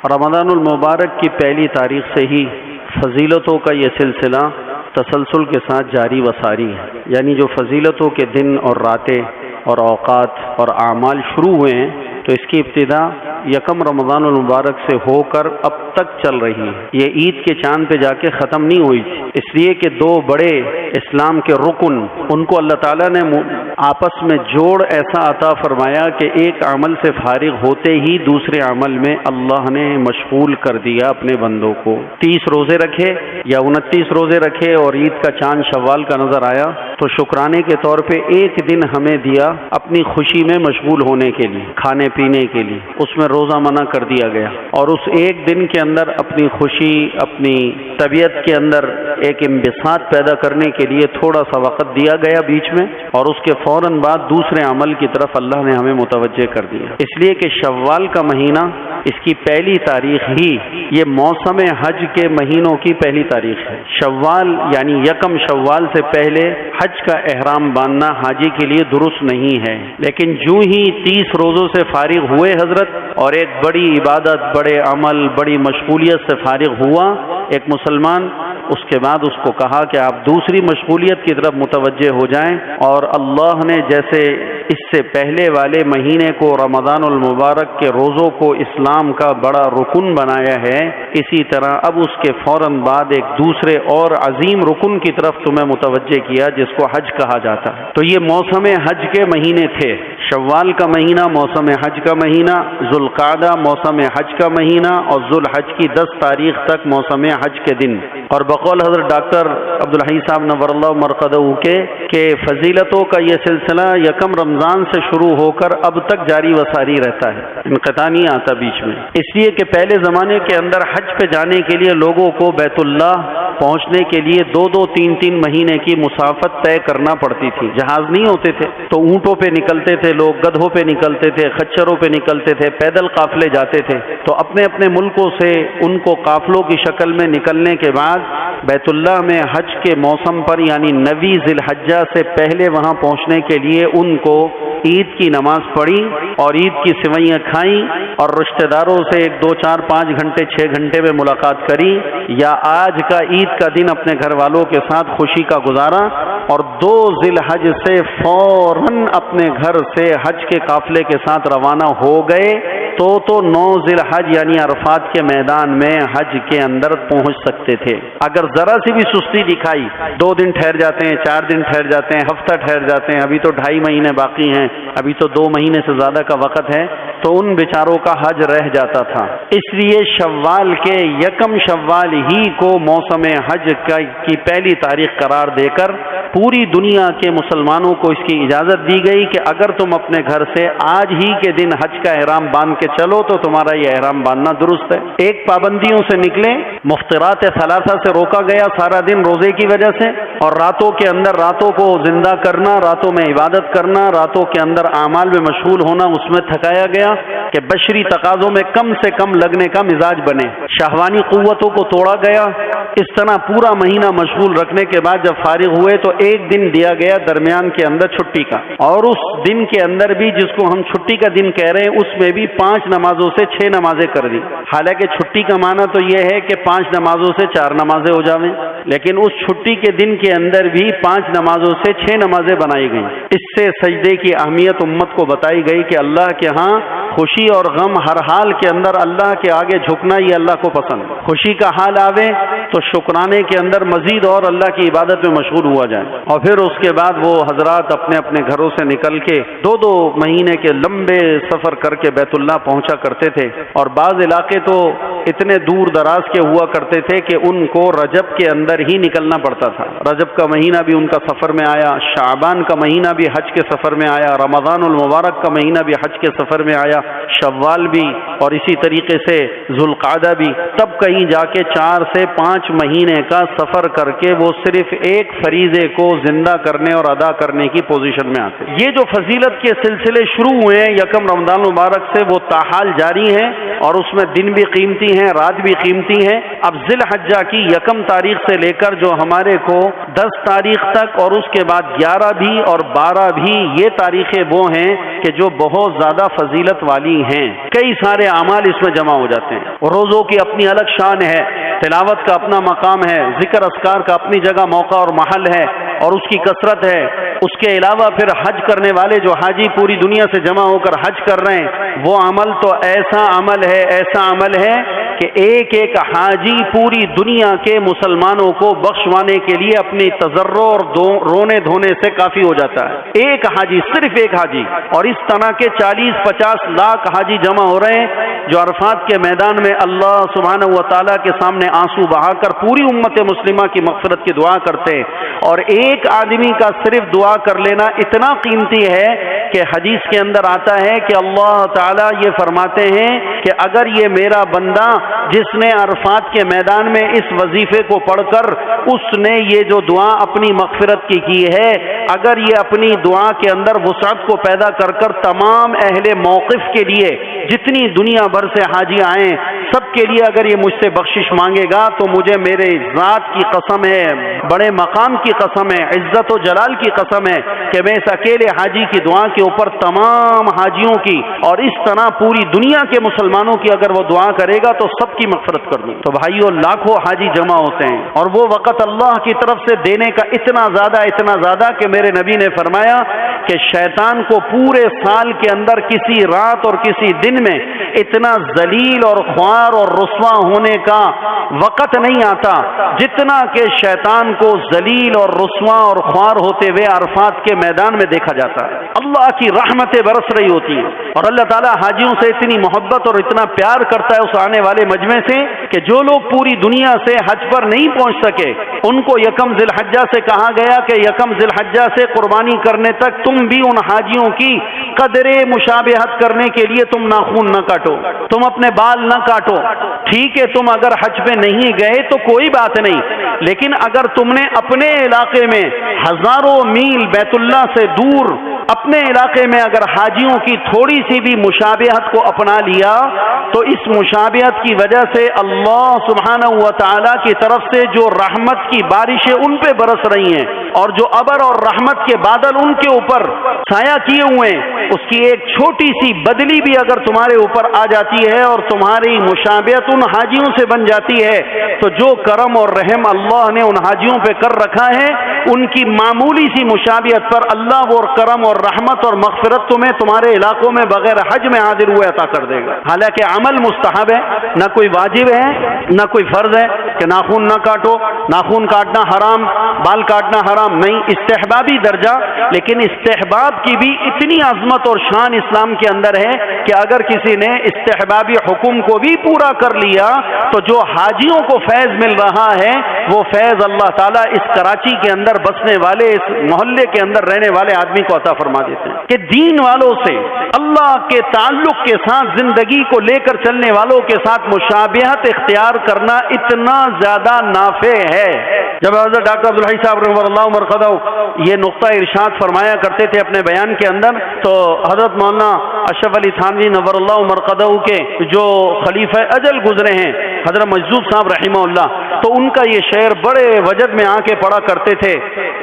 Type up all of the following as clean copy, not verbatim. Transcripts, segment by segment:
رمضان المبارک کی پہلی تاریخ سے ہی فضیلتوں کا یہ سلسلہ تسلسل کے ساتھ جاری و ساری ہے، یعنی جو فضیلتوں کے دن اور راتیں اور اوقات اور اعمال شروع ہوئے ہیں تو اس کی ابتدا یکم رمضان المبارک سے ہو کر اب تک چل رہی ہے۔ یہ عید کے چاند پہ جا کے ختم نہیں ہوئی تھی، اس لیے کہ دو بڑے اسلام کے رکن ان کو اللہ تعالیٰ نے آپس میں جوڑ ایسا عطا فرمایا کہ ایک عمل سے فارغ ہوتے ہی دوسرے عمل میں اللہ نے مشغول کر دیا اپنے بندوں کو۔ 30 روزے رکھے یا 29 روزے رکھے اور عید کا چاند شوال کا نظر آیا تو شکرانے کے طور پہ ایک دن ہمیں دیا اپنی خوشی میں مشغول ہونے کے لیے، کھانے پینے کے لیے، اس میں روزہ منع کر دیا گیا، اور اس ایک دن کے اندر اپنی خوشی، اپنی طبیعت کے اندر ایک انبساط پیدا کرنے کے لیے تھوڑا سا وقت دیا گیا بیچ میں، اور اس کے فوراً بعد دوسرے عمل کی طرف اللہ نے ہمیں متوجہ کر دیا، اس لیے کہ شوال کا مہینہ اس کی پہلی تاریخ ہی یہ موسم حج کے مہینوں کی پہلی تاریخ ہے۔ شوال یعنی یکم شوال سے پہلے حج کا احرام باندھنا حاجی کے لیے درست نہیں ہے، لیکن جو ہی 30 روزوں سے فارغ ہوئے حضرت اور ایک بڑی عبادت، بڑے عمل، بڑی مشغولیت سے فارغ ہوا ایک مسلمان، اس کے بعد اس کو کہا کہ آپ دوسری مشغولیت کی طرف متوجہ ہو جائیں، اور اللہ نے جیسے اس سے پہلے والے مہینے کو رمضان المبارک کے روزوں کو اسلام کا بڑا رکن بنایا ہے، اسی طرح اب اس کے فوراً بعد ایک دوسرے اور عظیم رکن کی طرف تمہیں متوجہ کیا جس کو حج کہا جاتا ہے۔ تو یہ موسم حج کے مہینے تھے، شوال کا مہینہ موسم حج کا مہینہ، ذوالقعدہ موسم حج کا مہینہ، اور ذوالحج کی 10 تاریخ تک موسم حج کے دن۔ اور بقول حضرت ڈاکٹر عبدالحی صاحب نور اللہ مرقدہ کہ فضیلتوں کا یہ سلسلہ یکم رمضان سے شروع ہو کر اب تک جاری و ساری رہتا ہے، انقطاع نہیں آتا بیچ میں، اس لیے کہ پہلے زمانے کے اندر حج پہ جانے کے لیے لوگوں کو بیت اللہ پہنچنے کے لیے 2-2 3-3 مہینے کی مسافت طے کرنا پڑتی تھی، جہاز نہیں ہوتے تھے تو اونٹوں پہ نکلتے تھے لوگ، گدھوں پہ نکلتے تھے، خچروں پہ نکلتے تھے، پیدل قافلے جاتے تھے، تو اپنے اپنے ملکوں سے ان کو قافلوں کی شکل میں نکلنے کے بعد بیت اللہ میں حج کے موسم پر یعنی 9 ذی الحجہ سے پہلے وہاں پہنچنے کے لیے ان کو عید کی نماز پڑھی اور عید کی سوئیاں کھائیں اور رشتہ داروں سے 1 2 4 5 گھنٹے 6 گھنٹے میں ملاقات کری، یا آج کا عید کا دن اپنے گھر والوں کے ساتھ خوشی کا گزارا، اور 2 ذی الحج سے فوراً اپنے گھر سے حج کے قافلے کے ساتھ روانہ ہو گئے تو 9 ذی الحج یعنی عرفات کے میدان میں حج کے اندر پہنچ سکتے تھے۔ اگر ذرا سی بھی سستی دکھائی 2 دن ٹھہر جاتے ہیں، 4 دن ٹھہر جاتے ہیں، ہفتہ ٹھہر جاتے ہیں، ابھی تو 2.5 مہینے باقی ہیں، ابھی تو 2 مہینے سے زیادہ کا وقت ہے، تو ان بیچاروں کا حج رہ جاتا تھا۔ اس لیے شوال کے یکم شوال ہی کو موسم حج کی پہلی تاریخ قرار دے کر پوری دنیا کے مسلمانوں کو اس کی اجازت دی گئی کہ اگر تم اپنے گھر سے آج ہی کے دن حج کا احرام باندھ کے چلو تو تمہارا یہ احرام باندھنا درست ہے۔ ایک پابندیوں سے نکلے، مفطرات ثلاثہ سے روکا گیا سارا دن روزے کی وجہ سے، اور راتوں کے اندر راتوں کو زندہ کرنا، راتوں میں عبادت کرنا، راتوں کے اندر اعمال میں مشغول ہونا، اس میں تھکایا گیا کہ بشری تقاضوں میں کم سے کم لگنے کا مزاج بنے، شہوانی قوتوں کو توڑا گیا۔ اس طرح پورا مہینہ مشغول رکھنے کے بعد جب فارغ ہوئے تو ایک دن دیا گیا درمیان کے اندر چھٹی کا، اور اس دن کے اندر بھی جس کو ہم چھٹی کا دن کہہ رہے ہیں اس میں بھی 5 نمازوں سے 6 نمازیں کر دی۔ حالانکہ چھٹی کا معنی تو یہ ہے کہ 5 نمازوں سے 4 نمازیں ہو جاویں، لیکن اس چھٹی کے دن کے اندر بھی 5 نمازوں سے 6 نمازیں بنائی گئیں۔ اس سے سجدے کی اہمیت امت کو بتائی گئی کہ اللہ کے ہاں خوشی اور غم ہر حال کے اندر اللہ کے آگے جھکنا یہ اللہ کو پسند، خوشی کا حال آوے تو شکرانے کے اندر مزید اور اللہ کی عبادت میں مشغول ہوا جائے۔ اور پھر اس کے بعد وہ حضرات اپنے اپنے گھروں سے نکل کے 2-2 مہینے کے لمبے سفر کر کے بیت اللہ پہنچا کرتے تھے، اور بعض علاقے تو اتنے دور دراز کے ہوا کرتے تھے کہ ان کو رجب کے اندر ہی نکلنا پڑتا تھا۔ رجب کا مہینہ بھی ان کا سفر میں آیا، شعبان کا مہینہ بھی حج کے سفر میں آیا، رمضان المبارک کا مہینہ بھی حج کے سفر میں آیا، شوال بھی، اور اسی طریقے سے ذوالقعدہ بھی۔ تب کہیں جا کے 4 سے 5 مہینے کا سفر کر کے وہ صرف ایک فریضے کو زندہ کرنے اور ادا کرنے کی پوزیشن میں آتے۔ یہ جو فضیلت کے سلسلے شروع ہوئے ہیں یکم رمضان مبارک سے وہ تاحال جاری ہیں، اور اس میں دن بھی قیمتی ہیں، رات بھی قیمتی ہیں۔ اب ذی الحجہ کی یکم تاریخ سے لے کر جو ہمارے کو 10 تاریخ تک، اور اس کے بعد 11 بھی اور 12 بھی، یہ تاریخیں وہ ہیں کہ جو بہت زیادہ فضیلت والی ہیں، کئی سارے اعمال اس میں جمع ہو جاتے ہیں۔ روزوں کی اپنی الگ شان ہے، تلاوت کا اپنا مقام ہے، ذکر اذکار کا اپنی جگہ موقع اور محل ہے اور اس کی کثرت ہے۔ اس کے علاوہ پھر حج کرنے والے جو حاجی پوری دنیا سے جمع ہو کر حج کر رہے ہیں، وہ عمل تو ایسا عمل ہے کہ ایک ایک حاجی پوری دنیا کے مسلمانوں کو بخشوانے کے لیے اپنی تضرع اور رونے دھونے سے کافی ہو جاتا ہے۔ ایک حاجی، صرف ایک حاجی، اور اس طرح کے 40-50 لاکھ حاجی جمع ہو رہے ہیں جو عرفات کے میدان میں اللہ سبحانہ و تعالیٰ کے سامنے آنسو بہا کر پوری امت مسلمہ کی مغفرت کی دعا کرتے ہیں۔ اور ایک آدمی کا صرف دعا کر لینا اتنا قیمتی ہے کہ حدیث کے اندر آتا ہے کہ اللہ تعالیٰ یہ فرماتے ہیں کہ اگر یہ میرا بندہ جس نے عرفات کے میدان میں اس وظیفے کو پڑھ کر اس نے یہ جو دعا اپنی مغفرت کی ہے، اگر یہ اپنی دعا کے اندر وسعت کو پیدا کر کر تمام اہل موقف کے لیے جتنی دنیا بھر سے حاجی آئیں سب کے لیے اگر یہ مجھ سے بخشش مانگے گا تو مجھے میرے ذات کی قسم ہے، بڑے مقام کی قسم ہے، عزت و جلال کی قسم ہے کہ میں اس اکیلے حاجی کی دعا کے اوپر تمام حاجیوں کی اور اس طرح پوری دنیا کے مسلمانوں کی اگر وہ دعا کرے گا تو سب کی مغفرت کر دوں۔ تو بھائیو، لاکھوں حاجی جمع ہوتے ہیں اور وہ وقت اللہ کی طرف سے دینے کا اتنا زیادہ کہ میرے نبی نے فرمایا کہ شیطان کو پورے سال کے اندر کسی رات اور کسی دن میں اتنا ذلیل اور خوار اور رسوا ہونے کا وقت نہیں آتا جتنا کہ شیطان کو ذلیل اور رسوا اور خوار ہوتے ہوئے عرفات کے میدان میں دیکھا جاتا ہے۔ اللہ کی رحمتیں برس رہی ہوتی ہیں اور اللہ تعالیٰ حاجیوں سے اتنی محبت اور اتنا پیار کرتا ہے اس آنے والے مجمع سے کہ جو لوگ پوری دنیا سے حج پر نہیں پہنچ سکے ان کو یکم ذی الحجہ سے کہا گیا کہ یکم ذی الحجہ سے قربانی کرنے تک تم بھی ان حاجیوں کی قدر مشابہت کرنے کے لیے تم ناخون نہ کاٹو، تم اپنے بال نہ کاٹو۔ ٹھیک ہے، تم اگر حج پہ نہیں گئے تو کوئی بات نہیں، لیکن اگر تم نے اپنے علاقے میں ہزاروں میل بیت اللہ سے دور اپنے علاقے میں اگر حاجیوں کی تھوڑی سی بھی مشابہت کو اپنا لیا تو اس مشابہت کی وجہ سے اللہ سبحانہ و تعالیٰ کی طرف سے جو رحمت کی بارشیں ان پہ برس رہی ہیں اور جو ابر اور رحمت کے بادل ان کے اوپر سایہ کیے ہوئے ہیں، اس کی ایک چھوٹی سی بدلی بھی اگر تمہارے اوپر آ جاتی ہے اور تمہاری مشابہت ان حاجیوں سے بن جاتی ہے تو جو کرم اور رحم اللہ نے ان حاجیوں پہ کر رکھا ہے ان کی معمولی سی مشابہت پر اللہ وہ کرم اور رحمت اور مغفرت تمہیں تمہارے علاقوں میں بغیر حج میں حاضر ہوئے عطا کر دے گا۔ حالانکہ عمل مستحب ہے، نہ کوئی واجب ہے نہ کوئی فرض ہے کہ ناخون نہ کاٹو، ناخون کاٹنا حرام، بال کاٹنا حرام، نہیں، استحبابی درجہ، لیکن استحباب کی بھی اتنی عظمت اور شان اسلام کے اندر ہے کہ اگر کسی نے استحبابی حکم کو بھی پورا کر لیا تو جو حاجیوں کو فیض مل رہا ہے وہ فیض اللہ تعالیٰ اس کراچی کے اندر بسنے والے، اس محلے کے اندر رہنے والے آدمی کو عطا فرما دیتے ہیں کہ دین والوں سے، اللہ کے تعلق کے ساتھ، زندگی کو لے کر چلنے والوں کے ساتھ مشابہت اختیار کرنا اتنا زیادہ نافع ہے۔ جب حضرت ڈاکٹر عبدالحی صاحب رحمہ اللہ مرقدہ یہ نقطہ ارشاد فرمایا کرتے تھے اپنے بیان کے اندر، تو حضرت مولانا اشرف علی تھانوی نور اللہ مرقدہ کے جو خلیفہ اجل گزرے ہیں حضرت مجذوب صاحب رحمہ اللہ، تو ان کا یہ شعر بڑے وجد میں آ کے پڑھا کرتے تھے،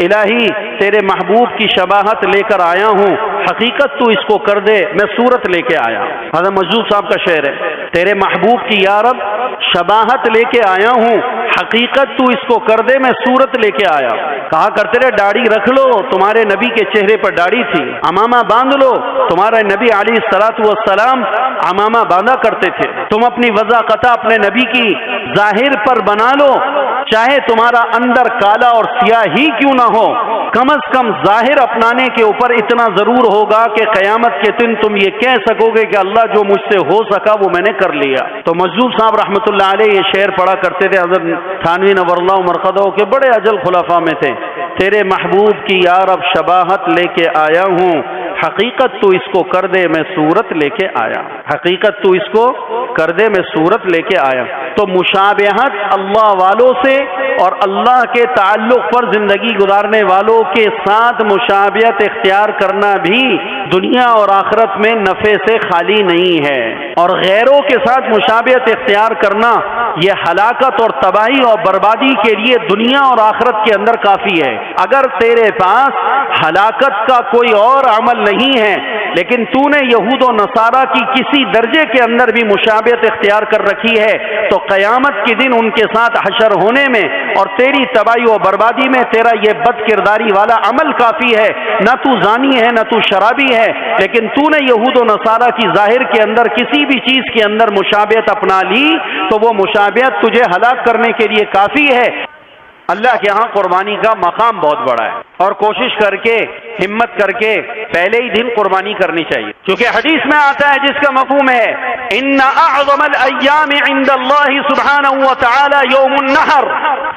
الہی تیرے محبوب کی شباہت لے کر آیا ہوں، حقیقت تو اس کو کر دے میں صورت لے کے آیا۔ حضرت مجذوب صاحب کا شعر ہے، تیرے محبوب کی یا رب شباہت لے کے آیا ہوں، حقیقت تو اس کو کر دے میں صورت لے کے آیا۔ کہا کرتے رہے داڑھی رکھ لو، تمہارے نبی کے چہرے پر داڑھی تھی، امامہ باندھ لو، تمہارے نبی علیہ الصلوۃ والسلام امامہ باندھا کرتے تھے، تم اپنی وضاحت اپنے نبی کی ظاہر پر بنا لو، چاہے تمہارا اندر کالا اور سیاہ ہی کیوں نہ ہو، کم از کم ظاہر اپنانے کے اوپر اتنا ضرور ہوگا کہ قیامت کے دن تم یہ کہہ سکو گے کہ اللہ جو مجھ سے ہو سکا وہ میں نے کر لیا۔ تو مجذوب صاحب رحمۃ اللہ علیہ یہ شعر پڑھا کرتے تھے، حضرت تھانوی نور اللہ مرقدہ کے بڑے اجل خلفاء میں تھے، تیرے محبوب کی یا رب شباہت لے کے آیا ہوں، حقیقت تو اس کو کر دے میں صورت لے کے آیا، حقیقت تو اس کو کر دے میں صورت لے کے آیا۔ تو مشابہت اللہ والوں سے اور اللہ کے تعلق پر زندگی گزارنے والوں کے ساتھ مشابہت اختیار کرنا بھی دنیا اور آخرت میں نفع سے خالی نہیں ہے، اور غیروں کے ساتھ مشابہت اختیار کرنا یہ ہلاکت اور تباہی اور بربادی کے لیے دنیا اور آخرت کے اندر کافی ہے۔ اگر تیرے پاس ہلاکت کا کوئی اور عمل نہیں ہے لیکن تو نے یہود و نصارہ کی کسی درجے کے اندر بھی مشابہت اختیار کر رکھی ہے تو قیامت کے دن ان کے ساتھ حشر ہونے میں اور تیری تباہی و بربادی میں تیرا یہ بد کرداری والا عمل کافی ہے۔ نہ تو زانی ہے نہ تو شرابی ہے، لیکن تو نے یہود و نصارہ کی ظاہر کے اندر کسی بھی چیز کے اندر مشابہت اپنا لی تو وہ مشابہت تجھے ہلاک کرنے کے لیے کافی ہے۔ اللہ کے ہاں قربانی کا مقام بہت بڑا ہے، اور کوشش کر کے ہمت کر کے پہلے ہی دن قربانی کرنی چاہیے، کیونکہ حدیث میں آتا ہے جس کا مفہوم ہے ان اعظم الایام عند اللہ سبحانہ وتعالی یوم النحر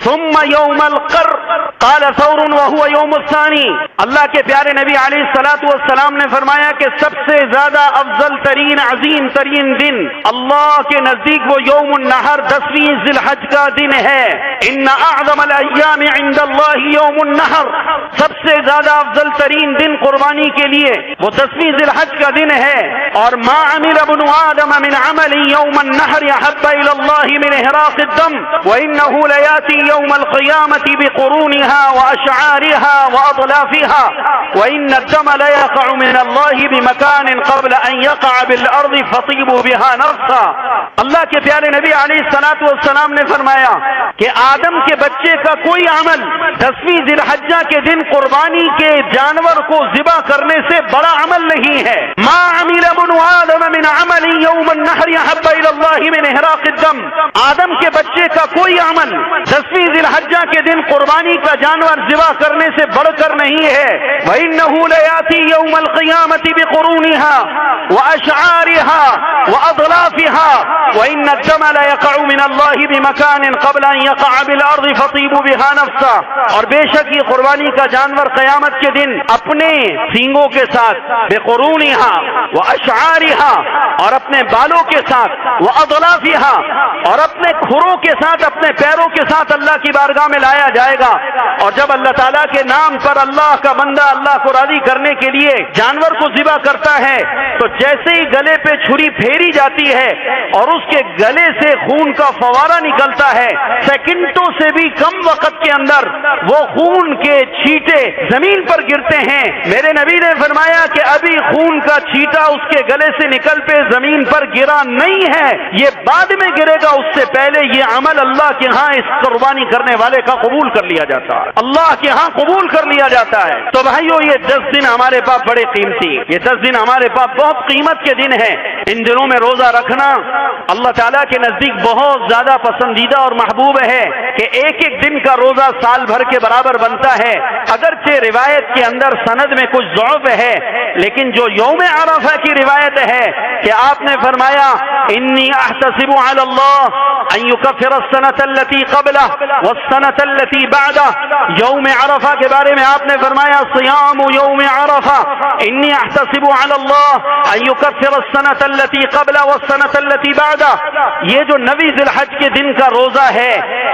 ثم یوم القر قال ثور وهو یوم الثانی۔ اللہ کے پیارے نبی علیہ الصلوۃ والسلام نے فرمایا کہ سب سے زیادہ افضل ترین عظیم ترین دن اللہ کے نزدیک وہ یوم النحر 10ویں ذی الحج کا دن ہے۔ ان اعظم الایام عند اللہ یوم النحر، سب سے زیادہ افضل ترین دن قربانی کے لیے وہ 10ویں ذی الحج کا دن ہے۔ اور ما عمل ابن آدم من عمل یوم النحر احب الى اللہ من احراق الدم وانه لیاتی یوم القیامة بقرونها واشعارها واضلافها وان الدم لیقع من اللہ بمکان قبل ان یقع بالارض فطیبوا بها نفسا۔ اللہ کے پیارے نبی علیہ الصلوۃ والسلام نے فرمایا کہ آدم کے بچے کا کوئی عمل 10ویں ذی الحجہ کے دن قربانی کے جانور کو ذبح کرنے سے بڑا عمل نہیں ہے۔ ما عمل ابن آدم من عمل یوم النحر احب الى اللہ من احراق الدم، آدم کے بچے کا کوئی عمل 10ویں ذی الحجہ کے دن قربانی کا جانور ذبح کرنے سے بڑھ کر نہیں ہے۔ وانه لیاتی یوم القیامة بقرونها واشعارها واضلافها وان الدم لیقع من اللہ بمکان قبل ان یقع بالارض فطیبوا بها نفسا۔ اور بے شک یہ قربانی کا جانور قیامت کے دن اپنے سینگوں کے ساتھ بقرونها واشعارها اور اپنے بالوں کے ساتھ واضلافها اور اپنے کھروں کے ساتھ اپنے پیروں کے ساتھ اللہ کی بارگاہ میں لایا جائے گا۔ اور جب اللہ تعالیٰ کے نام پر اللہ کا بندہ اللہ کو راضی کرنے کے لیے جانور کو ذبح کرتا ہے تو جیسے ہی گلے پہ چھری پھیری جاتی ہے اور اس کے گلے سے خون کا فوارہ نکلتا ہے، سیکنڈوں سے بھی کم وقت کے اندر وہ خون کے چھینٹے زمین پر گرتے ہیں۔ میرے نبی نے فرمایا کہ ابھی خون کا چھینٹا اس کے گلے سے نکل پہ زمین پر گرا نہیں ہے، یہ بعد میں گرے گا، اس سے پہلے یہ عمل اللہ کے ہاں اس قربانی کرنے والے کا قبول کر لیا جاتا ہے، اللہ کے ہاں قبول کر لیا جاتا ہے۔ تو بھائیو یہ 10 دن ہمارے پاس بڑے قیمتی، یہ 10 دن ہمارے پاس بہت قیمت کے دن ہیں۔ ان دنوں میں روزہ رکھنا اللہ تعالیٰ کے نزدیک بہت زیادہ پسندیدہ اور محبوب ہے کہ ایک ایک دن کا روزہ سال بھر کے برابر بنتا ہے۔ اگرچہ روایت کے اندر سند میں کچھ ضعف ہے، لیکن جو یوم عرفہ کی روایت ہے کہ آپ نے فرمایا انی احتسب علی اللہ ان یکفر السنة التي قبلہ والسنة التي بعدہ، یوم عرفہ کے بارے میں آپ نے فرمایا صیام یوم عرفہ انی احتسب علی اللہ ان یکفر السنة التي قبلہ والسنة التي بعدہ۔ یہ جو 9 ذی الحج کے دن کا روزہ ہے،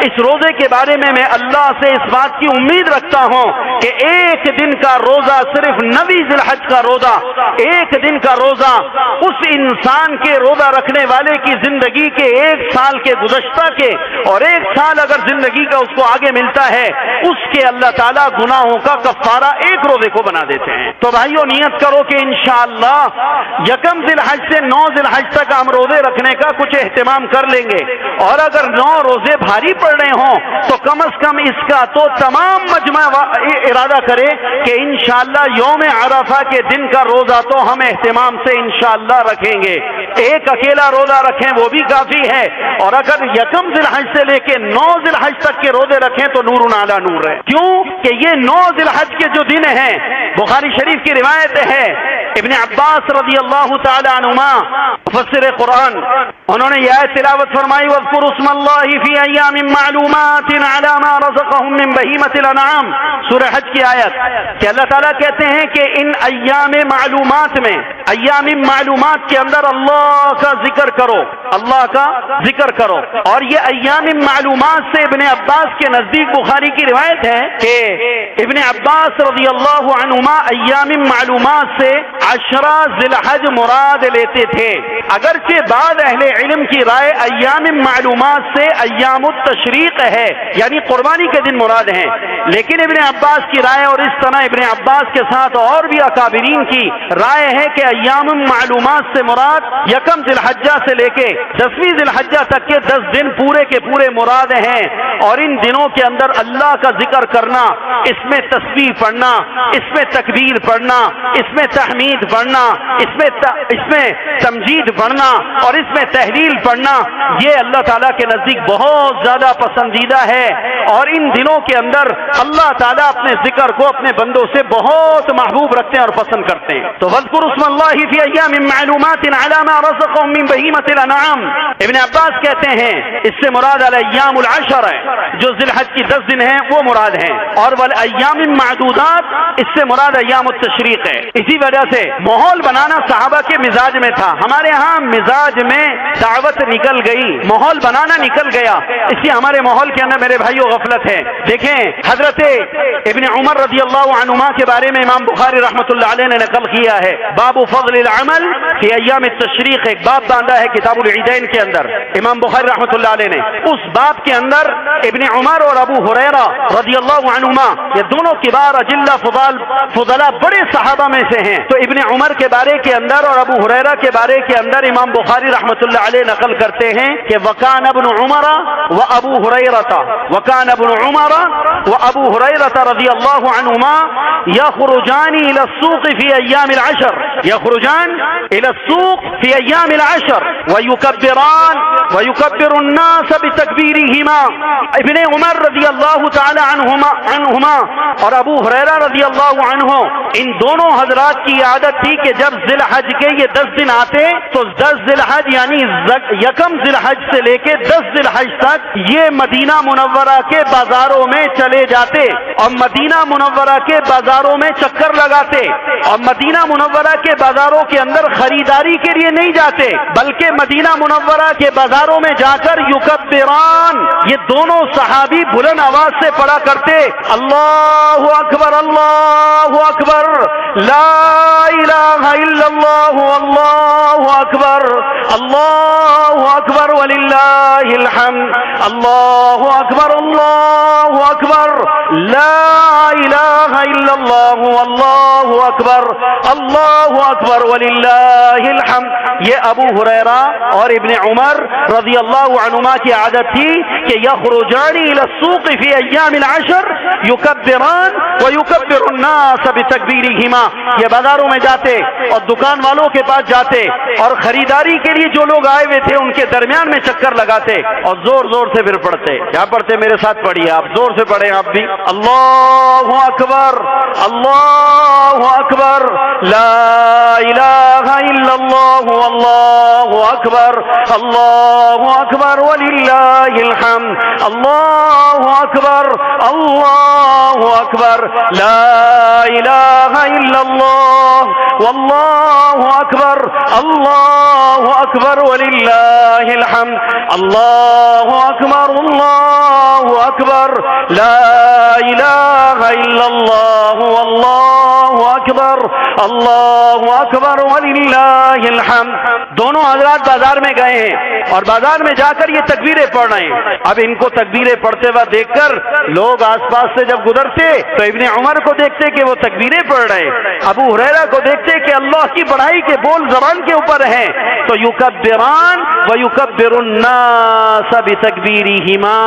اس روزے کے بارے میں اللہ سے اس بات کی امید رکھتا ہوں کہ ایک دن کا روزہ، صرف 9 ذی الحج کا روزہ، ایک دن کا روزہ اس انسان کے روزہ رکھنے والے کی زندگی کے 1 سال کے گزشتہ کے اور 1 سال اگر زندگی کا اس کو آگے ملتا ہے، اس کے اللہ تعالیٰ گناہوں کا کفارہ ایک روزے کو بنا دیتے ہیں۔ تو بھائیو نیت کرو کہ انشاءاللہ 1 ذی الحج سے 9 ذی الحج تک ہم روزے رکھنے کا کچھ اہتمام کر لیں گے، اور اگر 9 روزے بھاری پڑ رہے ہوں تو کم از کم اس کا تو تمام مجمع ارادہ کرے کہ انشاءاللہ یوم عرفہ کے دن کا روزہ تو ہم اہتمام سے انشاءاللہ رکھیں گے۔ ایک اکیلا روزہ رکھیں وہ بھی کافی ہے، اور اگر 1 ذی الحج سے لے کے 9 ذی الحج تک کے روزے رکھیں تو نور علی نور ہے۔ کیوں کہ یہ 9 ذی الحج کے جو دن ہیں، بخاری شریف کی روایت ہے ابن عباس رضی اللہ تعالی عنہما مفسر قرآن، انہوں نے یہ آیت تلاوت فرمائی وَاذْكُرُوا اسْمَ اللَّهِ فِي أَيَّامٍ مَّعْلُومَاتٍ عَلَىٰ مَا رَزَقَهُم مِّن بَهِيمَةِ الْأَنْعَامِ، سورہ حج کی آیت کہ اللہ تعالیٰ کہتے ہیں کہ ان ایام معلومات میں، ایام معلومات کے اندر اللہ کا ذکر کرو، اللہ کا ذکر کرو. اور یہ ایام معلومات سے ابن عباس کے نزدیک بخاری کی روایت ہے کہ ابن عباس رضی اللہ عنہما ایام معلومات سے 10 ذی الحج مراد لیتے تھے. اگرچہ بعض اہل علم کی رائے ایام معلومات سے ایام التشریق ہے، یعنی قربانی کے دن مراد ہیں، لیکن ابن عباس کی رائے اور اس طرح ابن عباس کے ساتھ اور بھی اکابرین کی رائے ہے کہ ایام معلومات سے مراد 1 ذی الحجہ سے لے کے 10ویں ذی الحجہ تک کے 10 دن پورے کے پورے مراد ہیں. اور ان دنوں کے اندر اللہ کا ذکر کرنا، اس میں تسبیح پڑھنا، اس میں تکبیر پڑھنا، اس میں تحمید پڑھنا، اس میں تمجید پڑھنا اور اس میں تحلیل پڑھنا، یہ اللہ تعالیٰ کے نزدیک بہت زیادہ پسندیدہ ہے. اور ان دنوں کے اندر اللہ تعالیٰ اپنے ذکر کو اپنے بندوں سے بہت محبوب رکھتے ہیں اور پسند کرتے ہیں. تو وَاذْكُرُوا اسْمَ اللَّهِ فِي أَيَّامٍ مَّعْلُومَاتٍ عَلَىٰ مَا رَزَقَهُم مِّن بَهِيمَةِ الْأَنْعَامِ. ابن عباس کہتے ہیں اس سے مراد الایام العشر ہے، جو ذی الحج کی 10 دن ہیں وہ مراد ہیں، اور والایام معدودات اس سے مراد ایام التشریق ہے. اسی وجہ سے ماحول بنانا صحابہ کے مزاج میں تھا. ہمارے ہاں مزاج میں دعوت نکل گئی، ماحول بنانا نکل گیا، اس لیے ہمارے ماحول کے اندر میرے بھائیوں غفلت ہے. دیکھیں حضرت ابن عمر رضی اللہ عنہما کے بارے میں امام بخاری رحمۃ اللہ علیہ نے نقل کیا ہے، باب فضل العمل فی ایام التشریق، ایک باب باندھا ہے کتاب العیدین کے اندر امام بخاری رحمۃ اللہ علیہ نے. اس باب کے اندر ابن عمر اور ابو ہریرہ رضی اللہ عنہما یہ دونوں کبار اجلہ فضلا بڑے صحابہ میں سے ہیں. تو ابن عمر کے بارے کے اندر اور ابو ہریرہ کے بارے کے اندر امام بخاری رحمۃ اللہ علیہ نقل کرتے ہیں کہ وکان ابن عمر و ابو ہریرہ وکان ابن عمر و ابو ہریرہ رضی اللہ عنہما یخرجان الى السوق فی ایام العشر، یخرجان الى السوق فی ایام العشر ویکبر الناس بتکبیرہما. ابن عمر رضی اللہ تعالی عنہما اور ابو ہریرہ رضی اللہ عنہ ان دونوں حضرات کی عادت تھی کہ جب ذی الحج کے یہ 10 دن آتے تو 10 ذی الحج یعنی 1 ذی الحج سے لے کے 10 ذی الحج تک یہ مدینہ منورہ کے بازاروں میں چلے جاتے اور مدینہ منورہ کے بازاروں میں چکر لگاتے، اور مدینہ منورہ کے بازاروں کے اندر خریداری کے لیے نہیں جاتے بلکہ مدینہ منورہ کے بازاروں میں جا کر یکبران، یہ دونوں صحابی بلند آواز سے پڑھا کرتے اللہ اکبر اللہ اکبر لا الہ الا اللہ اللہ اکبر اللہ اکبر وللہ الحمد اللہ اکبر لا الہ الا اللہ اللہ اکبر وللہ الحمد. یہ ابو ہریرہ اور ابن عمر رضی اللہ عنہما کی عادت تھی کہ یخرجان الى السوق فی ایام العشر یکبران ویکبر الناس بتکبیرہما. یہ بازاروں میں جاتے اور دکان والوں کے پاس جاتے اور خریداری کے لیے جو لوگ آئے ہوئے تھے ان کے درمیان میں چکر لگاتے اور زور زور سے پھر پڑھتے. کیا پڑھتے؟ میرے ساتھ پڑھیے، آپ زور سے پڑھیں آپ بھی. اللہ اکبر لا الہ الا اللہ اللہ اکبر وللہ الحمد اللہ اکبر لا الہ الا اللہ واللہ اکبر وللہ الحمد اللہ اکبر لا الہ الا اللہ واللہ اکبر وللہ الحمد. دونوں حضرات بازار میں گئے ہیں اور بازار میں جا کر یہ تکبیریں پڑھ رہے ہیں. اب ان کو تکبیریں پڑھتے ہوئے دیکھ کر لوگ آس پاس سے جب گزرتے تو ابن عمر کو دیکھتے کہ وہ تکبیریں پڑھ رہے، ابو ہریرہ کو دیکھتے کہ اللہ کی بڑائی کے بول زبان کے اوپر ہیں، تو یکبران ویکبر الناس بتکبیرہما.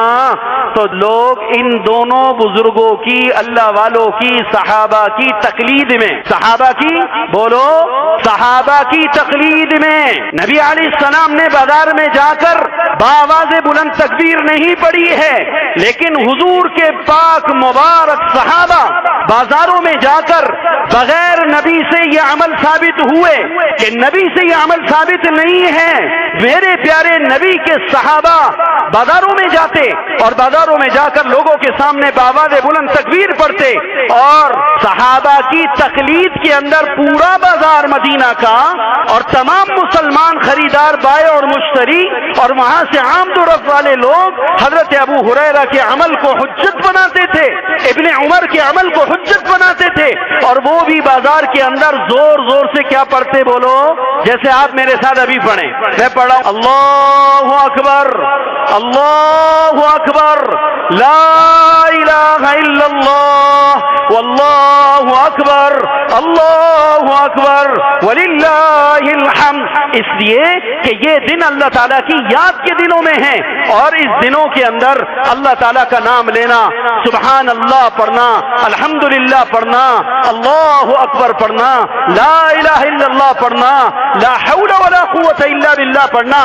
تو لوگ ان دونوں بزرگوں کی، اللہ والوں کی، صحابہ کی تقلید میں، صحابہ کی بولو، صحابہ کی تقلید میں نبی علیہ السلام نے بازار میں جا کر بآواز بلند تکبیر نہیں پڑھی ہے، لیکن حضور کے پاک مبارک صحابہ بازاروں میں جا کر بغیر نبی سے یہ عمل ثابت ہوئے کہ نبی سے یہ عمل ثابت نہیں ہے، میرے پیارے نبی کے صحابہ بازاروں میں جاتے اور بازاروں میں جا کر لوگوں کے سامنے بآواز بلند تکبیر پڑھتے، اور صحابہ کی تقلید کے اندر پورا بازار مدینہ کا اور تمام مسلمان خریدار بائع اور مشتری اور وہاں سے آمد و رفت والے لوگ حضرت ابو ہریرہ کے عمل کو حجت بناتے تھے، ابن عمر کے عمل کو حجت بناتے تھے، اور وہ بھی بازار کے اندر زور زور سے کیا پڑھتے بولو؟ جیسے آپ میرے ساتھ ابھی پڑھیں، میں پڑھا اللہ اکبر اللہ اکبر لا الہ الا اللہ واللہ اکبر اللہ اکبر وللہ الحمد، اس لیے کہ یہ دن اللہ تعالیٰ کی یاد کے دنوں میں ہیں، اور اس دنوں کے اندر اللہ تعالیٰ کا نام لینا، سبحان اللہ پڑھنا، الحمدللہ پڑھنا، اللہ اکبر پڑھنا، لا الہ الا اللہ پڑھنا، لا حول ولا قوت الا باللہ پڑھنا،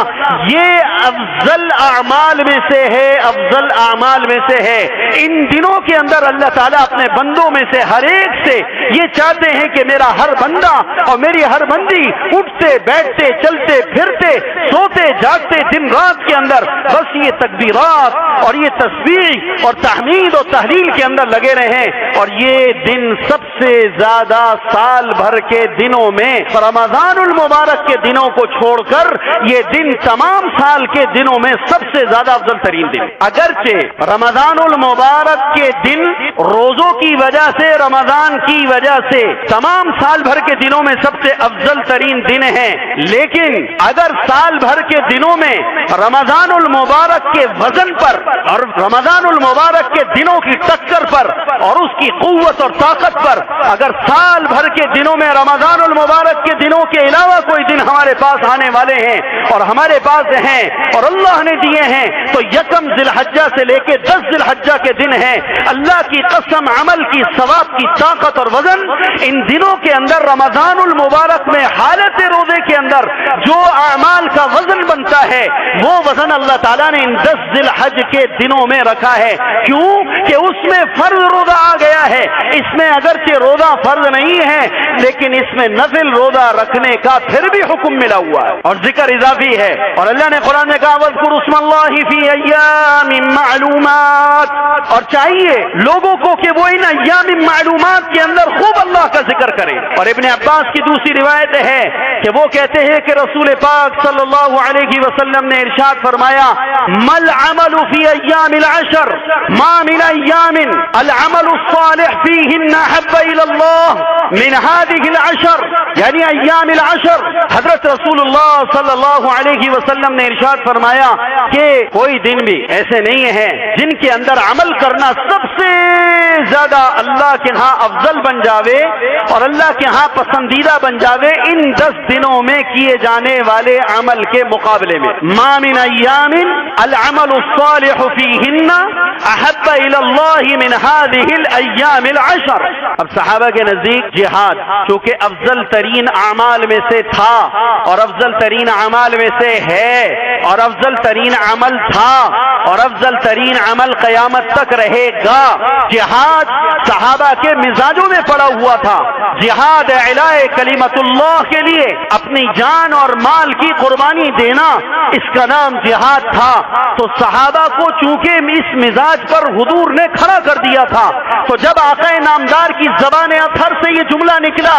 یہ افضل اعمال میں سے ہے، افضل اعمال میں سے ہے۔ ان دنوں کے اندر اللہ تعالیٰ اپنے بندوں میں سے ہر ایک سے یہ چاہتے ہیں کہ میرا ہر بندہ اور میری ہر بندی اٹھتے بیٹھتے چلتے پھرتے سوتے جاگتے دن رات کے اندر بس یہ تکبیرات اور یہ تسبیح اور تحمید اور تحلیل کے اندر لگے رہیں، اور یہ دن سب سے زیادہ سال بھر کے دنوں میں رمضان المبارک کے دنوں کو چھوڑ کر یہ دن تمام سال کے دنوں میں سب سے زیادہ افضل ترین دن، اگرچہ رمضان المبارک کے دن روزوں کی وجہ سے، رمضان کی وجہ سے تمام سال بھر کے دنوں میں سب سے افضل ترین دن ہیں، لیکن اگر سال بھر کے دنوں میں رمضان المبارک کے وزن پر اور رمضان المبارک کے دنوں کی ٹکر پر اور اس کی قوت اور طاقت پر اگر سال بھر کے دنوں میں رمضان المبارک کے دنوں کے علاوہ کوئی دن ہمارے پاس آنے والے ہیں اور ہمارے پاس ہیں اور اللہ نے دیے ہیں تو یکم ذی الحجہ سے لے کے 10 ذی الحجہ کے دن ہیں، اللہ کی قسم عمل کی ثواب کی طاقت اور وزن ان دنوں کے اندر رمضان المبارک میں حالت روزے کے اندر جو اعمال کا وزن بنتا ہے وہ وزن اللہ تعالیٰ نے ان 10 ذی الحج کے دنوں میں رکھا ہے، کیوں کہ اس میں فرض روزہ آ گیا ہے، اس میں اگرچہ روزہ فرض نہیں ہے لیکن اس میں نفل روزہ رکھنے کا پھر بھی حکم ملا ہوا ہے اور ذکر اضافی ہے، اور اللہ نے قرآن میں کہا وَاذْكُرُوا اسْمَ اللَّهِ فِي أَيَّامٍ مَّعْلُومَاتٍ، اور چاہیے لوگوں کو کہ وہ ان ایام معلومات کے اندر خوب اللہ کا ذکر کریں۔ اور ابن عباس کی دوسری روایت ہے کہ وہ کہتے ہیں کہ رسول پاک صلی اللہ علیہ وسلم نے ارشاد فرمایا مل عمل فی ایام العشر ما من ایام العمل الصالح فیہن احب الی اللہ من هذه العشر، یعنی ایام العشر حضرت رسول اللہ صلی اللہ علیہ وسلم نے ارشاد فرمایا کہ کوئی دن بھی ایسے نہیں ہے جن کے اندر عمل کرنا سب سے زیادہ اللہ کے ہاں افضل بن جاوے اور اللہ کے ہاں پسندیدہ بن جاوے ان 10 دنوں میں کیے جانے والے عمل کے مقابلے میں۔ ما من ایام العمل الصالح فیہن احب الی اللہ من هذه الایام العشر۔ اب صحابہ کے نزدیک جہاد چونکہ افضل ترین اعمال میں سے تھا اور افضل ترین اعمال میں سے ہے اور افضل ترین عمل تھا اور افضل ترین عمل قیامت تک رہے گا، جہاد صحابہ کے مزاجوں میں پڑا ہوا تھا، جہاد اعلاء کلمت اللہ کے لیے اپنی جان اور مال کی قربانی دینا اس کا نام جہاد تھا، تو صحابہ کو چونکہ اس مزاج پر حضور نے کھڑا کر دیا تھا، تو جب آقا نامدار کی زبان اطہر سے یہ جملہ نکلا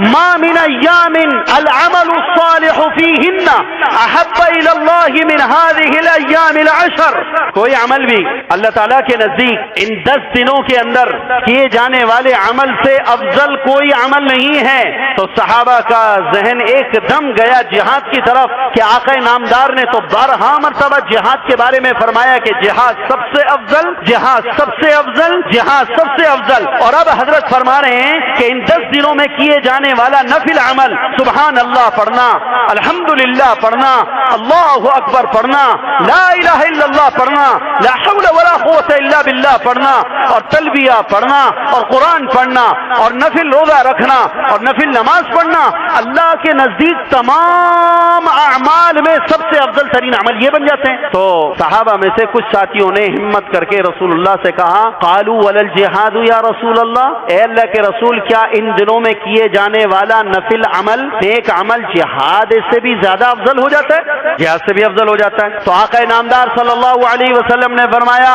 ما من ایام العمل الصالح فیہن احب الی اللہ من هذه الایام العشر، کوئی عمل بھی اللہ تعالیٰ کے نزدیک ان 10 دنوں کے اندر کیے جانے والے عمل سے افضل کوئی عمل نہیں ہے، تو صحابہ کا ذہن ایک دم گیا جہاد کی طرف کہ آقا نامدار نے تو 12 مرتبہ جہاد کے بارے میں فرمایا کہ جہاد سب سے افضل، جہاد سب سے افضل، جہاد سب سے افضل، اور اب حضرت فرما رہے ہیں کہ ان 10 دنوں میں کیے جانے والا نفل عمل سبحان اللہ پڑھنا، الحمدللہ پڑھنا، اللہ اکبر پڑھنا، لا الہ الا اللہ پڑھنا، لا حول ولا قوت الا باللہ پڑھنا اور تلبیہ پڑھنا اور قرآن پڑھنا اور نفل روزہ رکھنا اور نفل نماز پڑھنا، اللہ کے نزدیک تمام تمام اعمال میں سب سے افضل ترین عمل یہ بن جاتے ہیں. تو صحابہ میں سے کچھ ساتھیوں نے ہمت کر کے رسول اللہ سے کہا قالوا ولا الجہاد یا رسول اللہ، اے اللہ کے رسول کیا ان دنوں میں کیے جانے والا نفل عمل، نیک عمل جہاد سے بھی زیادہ افضل ہو جاتا ہے؟ جہاد سے بھی افضل ہو جاتا ہے. تو آقا نامدار صلی اللہ علیہ وسلم نے فرمایا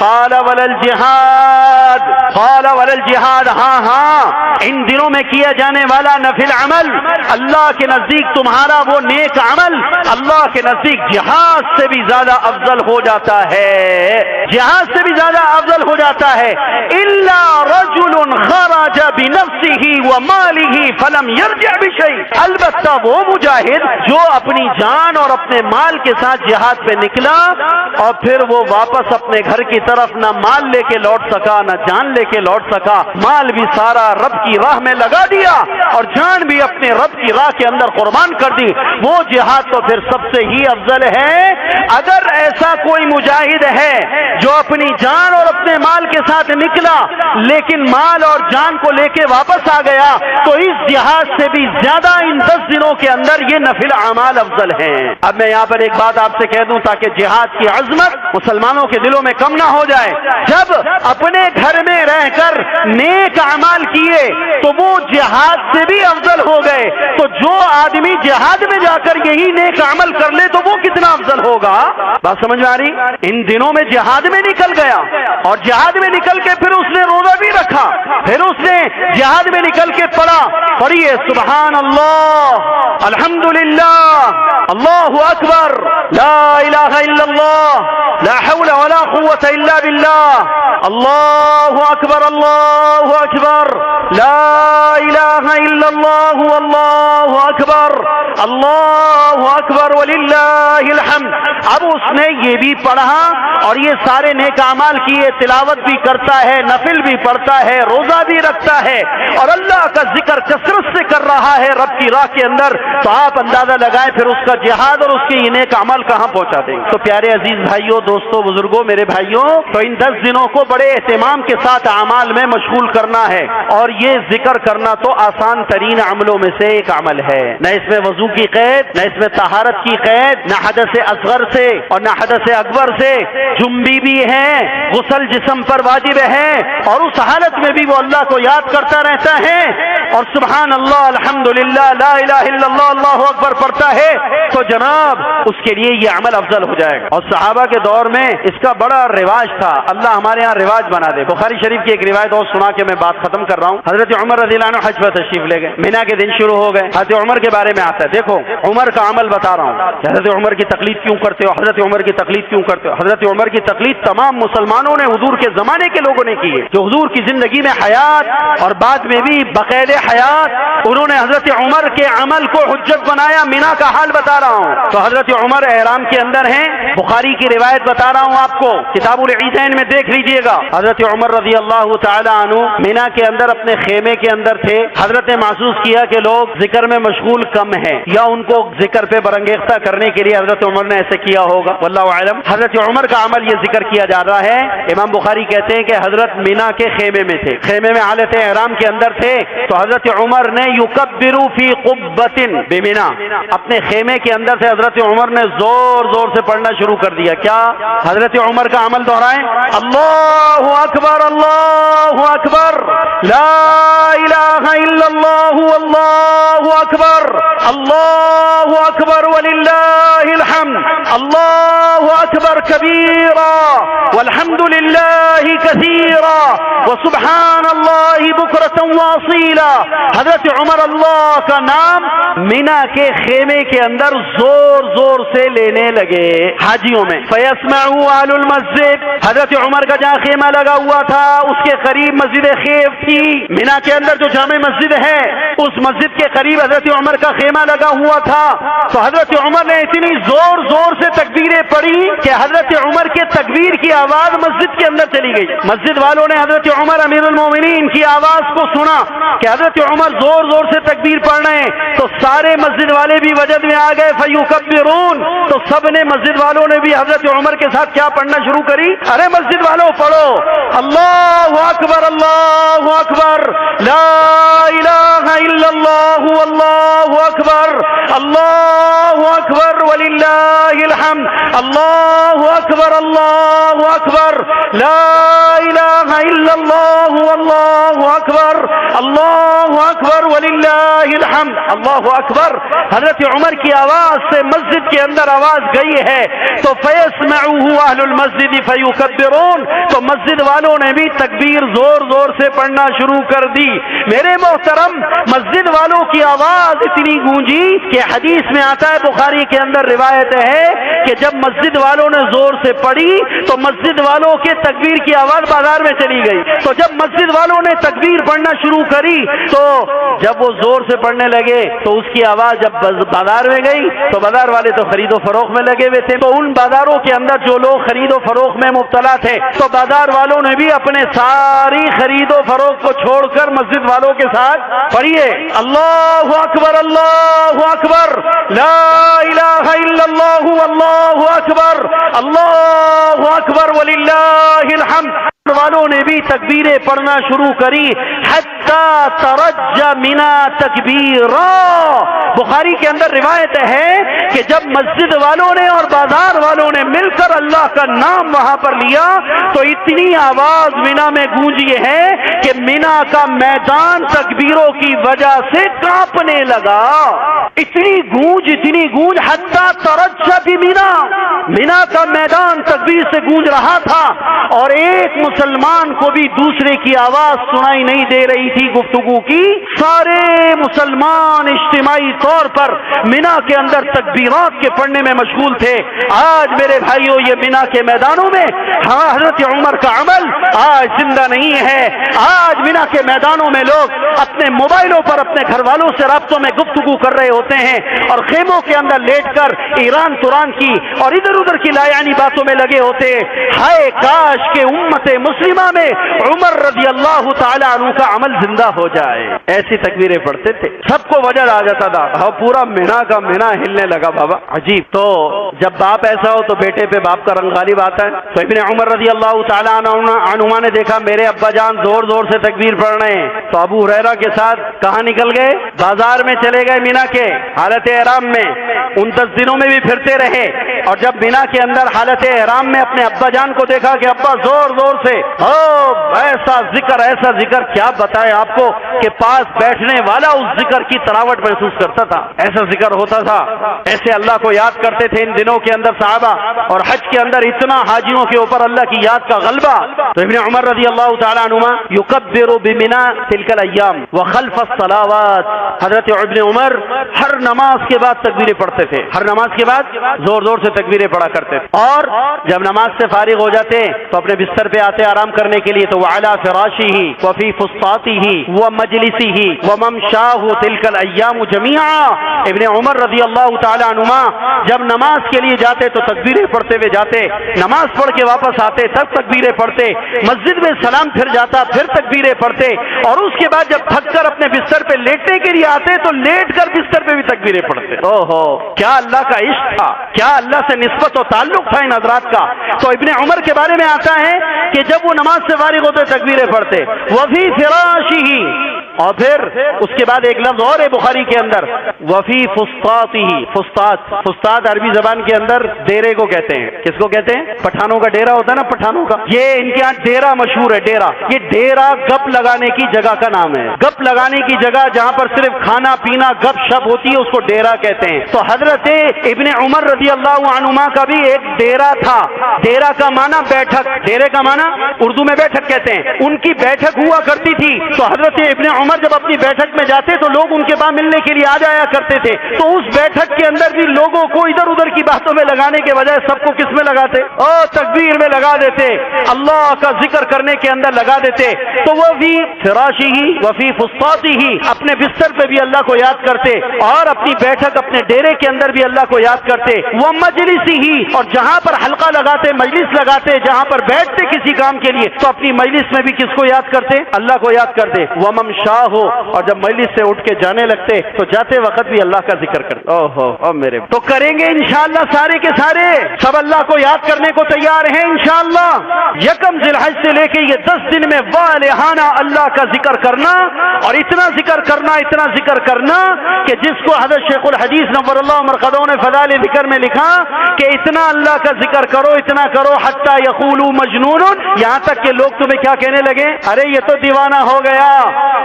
قال ولا الجہاد، قال ولا الجہاد، ہاں ہاں ان دنوں میں کیا جانے والا نفل عمل اللہ کے نزدیک تمہارا وہ نیک عمل اللہ کے نزدیک جہاد سے بھی زیادہ افضل ہو جاتا ہے، جہاد سے بھی زیادہ افضل ہو جاتا ہے. الا رجل خرج بنفسه وماله فلم يرجع بشيء، البتہ وہ مجاہد جو اپنی جان اور اپنے مال کے ساتھ جہاد پہ نکلا اور پھر وہ واپس اپنے گھر کی طرف نہ مال لے کے لوٹ سکا نہ جان لے کے لوٹ سکا، مال بھی سارا رب کی راہ میں لگا دیا اور جان بھی اپنے رب کی راہ کے اندر قربان کر دی، وہ جہاد تو پھر سب سے ہی افضل ہے. اگر ایسا کوئی مجاہد ہے جو اپنی جان اور اپنے مال کے ساتھ نکلا لیکن مال اور جان کو لے کے واپس آ گیا تو اس جہاد سے بھی زیادہ ان 10 دنوں کے اندر یہ نفل اعمال افضل ہیں. اب میں یہاں پر ایک بات آپ سے کہہ دوں تاکہ جہاد کی عظمت مسلمانوں کے دلوں میں کم نہ ہو جائے. جب اپنے گھر میں رہ کر نیک اعمال کیے تو وہ جہاد سے بھی افضل ہو گئے، تو جو آدمی جہاد میں جا کر یہی نیک عمل کر لے تو وہ کتنا افضل ہوگا. بات سمجھ میں آ رہی؟ ان دنوں میں جہاد میں نکل گیا اور جہاد میں نکل کے پھر اس نے روزہ بھی رکھا، پھر اس نے جہاد میں نکل کے پڑھیے سبحان اللہ الحمدللہ اللہ اکبر لا الہ الا اللہ لا حول ولا قوة الا باللہ اللہ اکبر لا الہ الا اللہ واللہ اکبر وللہ الحمد. اب اس نے یہ بھی پڑھا اور یہ سارے نیک اعمال کیے، تلاوت بھی کرتا ہے، نفل بھی پڑھتا ہے، روزہ بھی رکھتا ہے اور اللہ کا ذکر کثرت سے کر رہا ہے رب کی راہ کے اندر، تو آپ اندازہ لگائیں پھر اس کا جہاد اور اس کے یہ نیک عمل کہاں پہنچا دیں گے. تو پیارے عزیز بھائیوں، دوستوں، بزرگوں، میرے بھائیوں، تو ان 10 دنوں کو بڑے اہتمام کے ساتھ اعمال میں مشغول کرنا ہے اور یہ ذکر کرنا تو آسان ترین عملوں میں سے ایک عمل ہے. نہ اس میں وضو کی قید، نہ اس میں طہارت کی قید، نہ حدث اصغر سے اور نہ حدث اکبر سے، جنبی بھی ہے، غسل جسم پر واجب ہے اور اس حالت میں بھی وہ اللہ کو یاد کرتا رہتا ہے اور سبحان اللہ الحمدللہ لا الہ الا اللہ اللہ اکبر پڑھتا ہے تو جناب اس کے لیے یہ عمل افضل ہو جائے گا. اور صحابہ کے دور میں اس کا بڑا رواج تھا، اللہ ہمارے ہاں رواج بنا دے. بخاری شریف کی ایک روایت اور سنا کے میں بات ختم کر رہا ہوں. حضرت عمر رضی اللہ عنہ حج پر تشریف لے گئے، مینا کے دن شروع ہو گئے. حضرت عمر کے بارے میں آتا ہے، دیکھو عمر کا عمل بتا رہا ہوں کہ حضرت عمر کی تقلید کیوں کرتے ہو، حضرت عمر کی تقلید کیوں کرتے ہو. حضرت عمر کی تقلید تمام مسلمانوں نے حضور کے زمانے کے لوگوں نے کی ہے، جو حضور کی زندگی میں حیات اور بعد میں بھی بقید حیات انہوں نے حضرت عمر کے عمل کو حجت بنایا. مینا کا حال بتا رہا ہوں. تو حضرت عمر احرام کے اندر ہیں، بخاری کی روایت بتا رہا ہوں آپ کو، کتاب العیدین میں دیکھ لیجئے گا. حضرت عمر رضی اللہ تعالی عنہ مینا کے اندر اپنے خیمے کے اندر تھے. حضرت نے محسوس کیا کہ لوگ ذکر میں مشغول کم ہیں یا ان کو ذکر پہ برانگیختہ کرنے کے لیے حضرت عمر نے ایسے کیا ہوگا، واللہ اعلم. حضرت عمر کا عمل یہ ذکر کیا جا رہا ہے. امام بخاری کہتے ہیں کہ حضرت مینا کے خیمے میں تھے، خیمے میں حالت احرام کے اندر تھے. تو حضرت عمر نے یکبر فی قبۃ بمنا، اپنے خیمے کے اندر سے حضرت عمر نے زور زور سے پڑھنا شروع کر دیا. کیا حضرت عمر کا عمل دہرائیں؟ اللہ اکبر لا الہ الا اللہ واللہ اکبر وللہ الحمد اللہ اکبر کبیرا والحمد للہ کثیرا وسبحان اللہ بکرۃ واصیلا. حضرت عمر اللہ کا نام مینا کے خیمے کے اندر زور زور سے لینے لگے حاجیوں میں. فیسمعوا اہل المسجد، حضرت عمر کا جہاں خیمہ لگا ہوا تھا اس کے قریب مسجد خیف تھی. مینا کے اندر جو جامع مسجد ہے اس مسجد کے قریب حضرت عمر کا خیمہ لگا ہوا تھا. تو حضرت عمر نے اتنی زور زور سے تکبیریں پڑھی کہ حضرت عمر کے تکبیر کی آواز مسجد کے اندر چلی گئی. مسجد والوں نے حضرت عمر امیر المومنین کی آواز کو سنا کہ حضرت عمر زور زور سے تکبیر پڑھ رہے ہیں تو سارے مسجد والے بھی وجد میں آ گئے. فیکبرون، تو سب نے مسجد والوں نے بھی حضرت عمر کے ساتھ کیا پڑھنا شروع کری؟ ارے مسجد والوں پڑھو اللہ اکبر لا الہ الا اللہ واللہ اکبر وللہ الحمد اللہ اکبر لا الہ الا اللہ واللہ اکبر وللہ الحمد اللہ اکبر۔ حضرت عمر کی آواز سے مسجد کے اندر آواز گئی ہے تو فیسمعوہ اہل المسجد فیکبرون، تو مسجد والوں نے بھی تکبیر زور زور سے پڑھنا شروع کر دی۔ میرے محترم، مسجد والوں کی آواز اتنی گونجی کہ حدیث میں آتا ہے، بخاری کے اندر روایت ہے کہ جب مسجد والوں نے زور سے پڑھی تو مسجد والوں کے تکبیر کی آواز بازار میں چلی گئی۔ تو جب مسجد والوں نے تکبیر پڑھنا شروع کری تو جب وہ زور سے پڑھنے لگے تو اس کی آواز جب بازار میں گئی تو بازار والے تو خرید و فروخت میں لگے ہوئے تھے، تو ان بازاروں کے اندر جو لوگ خرید و فروخت میں مبتلا تھے تو بازار والوں نے بھی اپنے ساری خرید و فروخت کو چھوڑ کر مسجد والوں کے ساتھ پڑھیے اللہ اکبر لا الہ الا اللہ واللہ اکبر وللہ الحمد۔ والوں نے بھی تکبیریں پڑھنا شروع کری حتی ترج منا تکبیرا۔ بخاری کے اندر روایت ہے کہ جب مسجد والوں نے اور بازار والوں نے مل کر اللہ کا نام وہاں پر لیا تو اتنی آواز مینا میں گونجی ہے کہ مینا کا میدان تکبیروں کی وجہ سے کانپنے لگا۔ اتنی گونج حتی ترج بمنا، مینا کا میدان تکبیر سے گونج رہا تھا اور ایک مسلمان کو بھی دوسرے کی آواز سنائی نہیں دے رہی تھی گفتگو کی۔ سارے مسلمان اجتماعی طور پر مینا کے اندر تکبیرات کے پڑھنے میں مشغول تھے۔ آج میرے بھائیوں یہ مینا کے میدانوں میں حضرت عمر کا عمل آج زندہ نہیں ہے۔ آج مینا کے میدانوں میں لوگ اپنے موبائلوں پر اپنے گھر والوں سے رابطوں میں گفتگو کر رہے ہوتے ہیں اور خیموں کے اندر لیٹ کر ایران توران کی اور ادھر ادھر کی لایعنی باتوں میں لگے ہوتے ہیں۔ ہائے کاش کہ امت مسلمہ میں عمر رضی اللہ تعالی عنہ کا عمل زندہ ہو جائے۔ ایسی تکبیریں پڑھتے تھے، سب کو وجد آ جاتا تھا، پورا مینا کا مینا ہلنے لگا۔ بابا عجیب، تو جب باپ ایسا ہو تو بیٹے پہ باپ کا رنگ غالب آتا ہے۔ تو ابن عمر رضی اللہ تعالی عنہما نے دیکھا میرے ابا جان زور زور سے تکبیر پڑھ رہے ہیں، تو ابو ہریرہ کے ساتھ کہاں نکل گئے؟ بازار میں چلے گئے مینا کے حالت احرام میں، 29 دنوں میں بھی پھرتے رہے اور جب مینا کے اندر حالت احرام میں اپنے ابا جان کو دیکھا کہ ابا زور زور سے ایسا ذکر کیا بتائیں آپ کو کہ پاس بیٹھنے والا اس ذکر کی تراوٹ محسوس کرتا تھا، ایسا ذکر ہوتا تھا، ایسے اللہ کو یاد کرتے تھے ان دنوں کے اندر صحابہ، اور حج کے اندر اتنا حاجیوں کے اوپر اللہ کی یاد کا غلبہ۔ تو ابن عمر رضی اللہ تعالی عنہما یکبر بمنا تلک الایام وخلف الصلاوات، حضرت ابن عمر ہر نماز کے بعد تکبیریں پڑھتے تھے، ہر نماز کے بعد زور زور سے تکبیریں پڑھا کرتے تھے، اور جب نماز سے فارغ ہو جاتے تو اپنے بستر پہ آتے آرام کرنے کے لیے تو وعلی فراشہ وفی فسطاطہ ومجلسہ وممشاہ تلک الایام جميعا۔ ابن عمر رضی اللہ تعالی عنہما جب نماز کے لیے جاتے تو تکبیریں پڑھتے ہوئے جاتے، نماز پڑھ کے واپس آتے تب تکبیریں پڑھتے، مسجد میں سلام پھر جاتا پھر تکبیریں پڑھتے، اور اس کے بعد جب تھک کر اپنے بستر پہ لیٹنے کے لیے آتے تو لیٹ کر بستر پہ بھی تکبیریں پڑھتے۔ اوہو، کیا اللہ کا عشق تھا، کیا اللہ سے نسبت و تعلق تھا ان حضرات کا۔ تو ابن عمر کے بارے میں آتا ہے کہ جب وہ نماز سے فارغ ہوتے تکبیریں پڑھتے، وفی فراشہ، اور پھر اس کے بعد ایک لفظ اور ہے بخاری کے اندر وفی فسطاطہ، فسطاط عربی زبان کے اندر ڈیرے کو کہتے ہیں۔ کس کو کہتے ہیں؟ پٹھانوں کا ڈیرا ہوتا ہے نا، پٹھانوں کا، یہ ان کے یہاں ڈیرا مشہور ہے۔ ڈیرا، یہ ڈیرا گپ لگانے کی جگہ کا نام ہے، گپ لگانے کی جگہ جہاں پر صرف کھانا پینا گپ شپ ہوتی ہے اس کو ڈیرا کہتے ہیں۔ تو حضرت ابن عمر رضی اللہ عنہما کا بھی ایک ڈیرا تھا۔ ڈیرا کا معنی بیٹھک، ڈیرے کا معنی اردو میں بیٹھک کہتے ہیں، ان کی بیٹھک ہوا کرتی تھی۔ تو حضرت ابن عمر جب اپنی بیٹھک میں جاتے تو لوگ ان کے پاس ملنے کے لیے آ جایا کرتے تھے، تو اس بیٹھک کے اندر بھی لوگوں کو ادھر ادھر کی باتوں میں لگانے کے بجائے سب کو کس میں لگاتے؟ تکبیر میں لگا دیتے، اللہ کا ذکر کرنے کے اندر لگا دیتے۔ تو وہ بھی فراشہ وفی فسطاطہ، اپنے بستر پہ بھی اللہ کو یاد کرتے اور اپنی بیٹھک اپنے ڈیرے کے اندر بھی اللہ کو یاد کرتے، وہ مجلسہ، اور جہاں پر حلقہ لگاتے مجلس لگاتے جہاں پر بیٹھتے کسی کام کے لیے تو اپنی مجلس میں بھی کس کو یاد کرتے؟ اللہ کو یاد کرتے، وممشاہ چاہ ہو اور جب مجلس سے اٹھ کے جانے لگتے تو جاتے وقت بھی اللہ کا ذکر کرتے. او میرے تو کریں گے انشاءاللہ سارے کے سارے سب اللہ کو یاد کرنے کو تیار ہیں انشاءاللہ. یکم ذی الحج سے لے کے یہ 10 دن میں والہانہ اللہ کا ذکر کرنا اور اتنا ذکر کرنا کہ جس کو حضرت شیخ الحدیث نور اللہ مرقدوں نے فضائل ذکر میں لکھا کہ اتنا اللہ کا ذکر کرو اتنا کرو حتی یقولوا مجنون، یہاں تک کہ لوگ تمہیں کیا کہنے لگے، ارے یہ تو دیوانہ ہو گیا،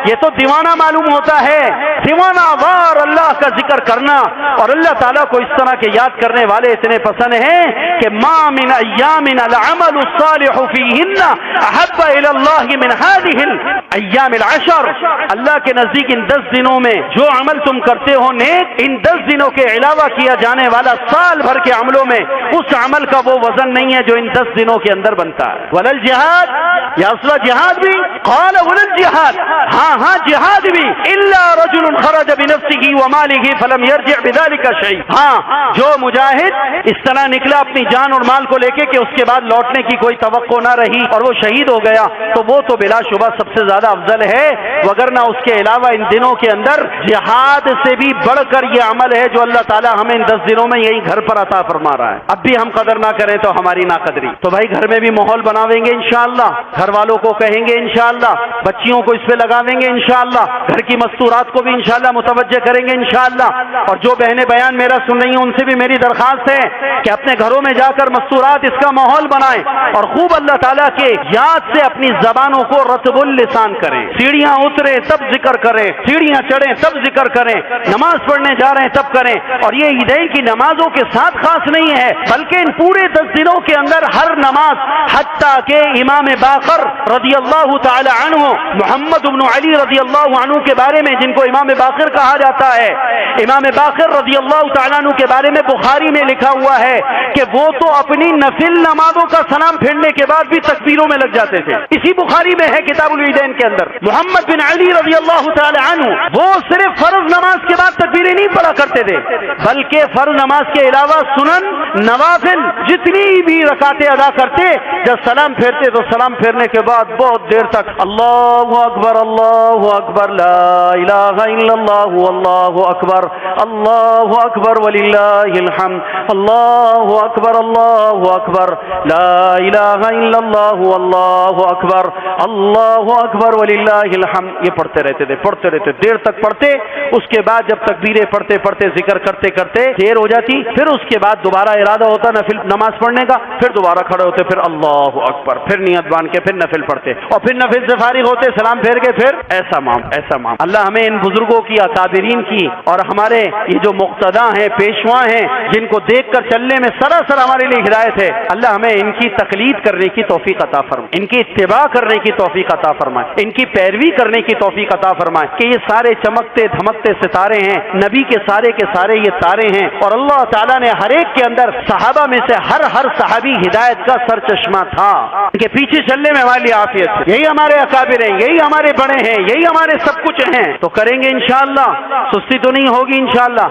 یہ تو دیوانہ معلوم ہوتا ہے. دیوانہ وار اللہ کا ذکر کرنا. اور اللہ تعالیٰ کو اس طرح کے یاد کرنے والے اتنے پسند ہیں کہ ما من ایام العمل الصالح فیہن احب الی اللہ من هذه الايام العشر. اللہ کے نزدیک ان 10 دنوں میں جو عمل تم کرتے ہو نیک، ان 10 دنوں کے علاوہ کیا جانے والا سال بھر کے عملوں میں اس عمل کا وہ وزن نہیں ہے جو ان 10 دنوں کے اندر بنتا ہے. ولل جہاد، یا اصلا جہاد بھی، قال ولل جہاد، ہاں جہاد بھی، الا رجل خرج بنفسه وماله فلم يرجع بذلك شيء. ہاں جو مجاہد اس طرح نکلا اپنی جان اور مال کو لے کے کہ اس کے بعد لوٹنے کی کوئی توقع نہ رہی اور وہ شہید ہو گیا تو وہ تو بلا شبہ سب سے زیادہ افضل ہے. وگرنہ اس کے علاوہ ان دنوں کے اندر جہاد سے بھی بڑھ کر یہ عمل ہے جو اللہ تعالیٰ ہمیں ان 10 دنوں میں یہی گھر پر عطا فرما رہا ہے. اب بھی ہم قدر نہ کریں تو ہماری ناقدری. تو بھائی گھر میں بھی ماحول بناویں گے انشاءاللہ، گھر والوں کو کہیں گے انشاءاللہ، بچیوں کو اس پہ لگاویں گے انشاءاللہ، گھر کی مستورات کو بھی انشاءاللہ متوجہ کریں گے انشاءاللہ. اور جو بہنیں بیان میرا سن رہی ہیں ان سے بھی میری درخواست ہے کہ اپنے گھروں میں جا کر مستورات اس کا ماحول بنائیں اور خوب اللہ تعالیٰ کے یاد سے اپنی زبانوں کو رطب اللسان کریں. سیڑھیاں اتریں تب ذکر کریں، سیڑھیاں چڑھیں تب ذکر کریں، نماز پڑھنے جا رہے ہیں تب کریں. اور یہ عیدین کی نمازوں کے ساتھ خاص نہیں ہے بلکہ ان پورے 10 دنوں کے اندر ہر نماز، حتیٰ کہ امام باقر رضی اللہ تعالی عنہ، محمد بن علی رضی اللہ عنہ کے بارے میں جن کو امام باقر کہا جاتا ہے، امام باقر رضی اللہ تعالیٰ عنہ کے بارے میں بخاری میں لکھا ہوا ہے کہ وہ تو اپنی نفل نمازوں کا سلام پھیرنے کے بعد بھی تکبیروں میں لگ جاتے تھے. اسی بخاری میں ہے کتاب العیدین کے اندر، محمد بن علی رضی اللہ تعالی عنہ وہ صرف فرض نماز کے بعد تکبیریں نہیں پڑھا کرتے تھے بلکہ فرض نماز کے علاوہ سنن نوافل جتنی بھی رکعتیں ادا کرتے، جب سلام پھیرتے تو سلام پھیرنے کے بعد بہت دیر تک اللہ اکبر لا الہ الا اللہ واللہ اکبر وللہ الحمد اللہ اکبر لا الہ الا اللہ واللہ اکبر وللہ الحمد، یہ پڑھتے رہتے دیر تک پڑھتے. اس کے بعد جب تکبیریں پڑھتے ذکر کرتے دیر ہو جاتی، پھر اس کے بعد دوبارہ ارادہ ہوتا نفل نماز پڑھنے کا، پھر دوبارہ کھڑے ہوتے، پھر اللہ اکبر، پھر نیت باندھ کے پھر نفل پڑھتے اور پھر نفل سے فارغ ہوتے سلام پھیر کے پھر ایسا مام. اللہ ہمیں ان بزرگوں کی، اکابرین کی اور ہمارے یہ جو مقتدا ہیں، پیشوا ہیں، جن کو دیکھ کر چلنے میں سراسر ہمارے لیے ہدایت ہے، اللہ ہمیں ان کی تقلید کرنے کی توفیق عطا فرمائے، ان کی اتباع کرنے کی توفیق عطا فرمائے، ان کی پیروی کرنے کی توفیق عطا فرمائے کہ یہ سارے چمکتے دھمکتے ستارے ہیں، نبی کے سارے یہ تارے ہیں. اور اللہ تعالیٰ نے ہر ایک کے اندر صحابہ میں سے ہر صحابی ہدایت کا سر چشمہ تھا. ان کے پیچھے چلنے میں ہمارے لیے عافیت ہے. یہی ہمارے اکابر ہیں، یہی ہمارے بڑے ہیں، یہی ہمارے سب کچھ ہیں. تو کریں گے انشاءاللہ، سستی تو نہیں ہوگی انشاءاللہ.